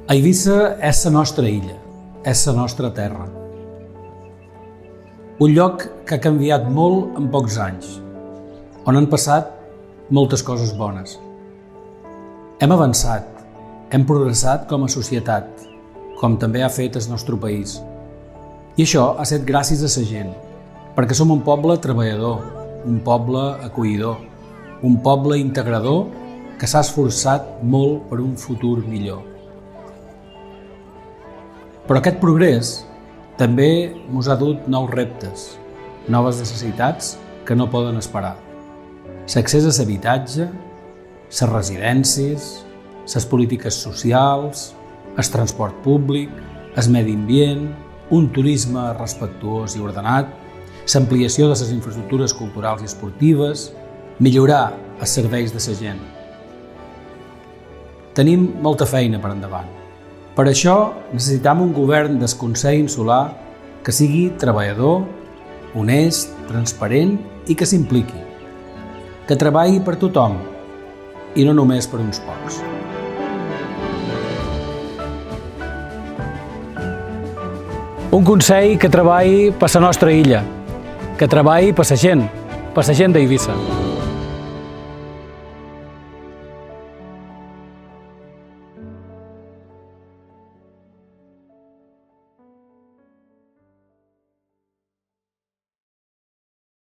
Eivissa és la nostra illa, és la nostra terra. Un lloc que ha canviat molt en pocs anys, on han passat moltes coses bones. Hem avançat, hem progressat com a societat, com també ha fet el nostre país. I això ha estat gràcies a la gent, perquè som un poble treballador, un poble acollidor, un poble integrador que s'ha esforçat molt per un futur millor. Però aquest progrés també ens ha dut nous reptes, noves necessitats que no poden esperar. L'accés a l'habitatge, les residències, les polítiques socials, el transport públic, el medi ambient, un turisme respectuós i ordenat, l'ampliació de les infraestructures culturals i esportives, millorar els serveis de la gent. Tenim molta feina per endavant. Per això necessitem un govern del Consell Insular que sigui treballador, honest, transparent i que s'impliqui, que treballi per tothom i no només per uns pocs. Un Consell que treballi per la nostra illa, que treballi per la gent d'Eivissa.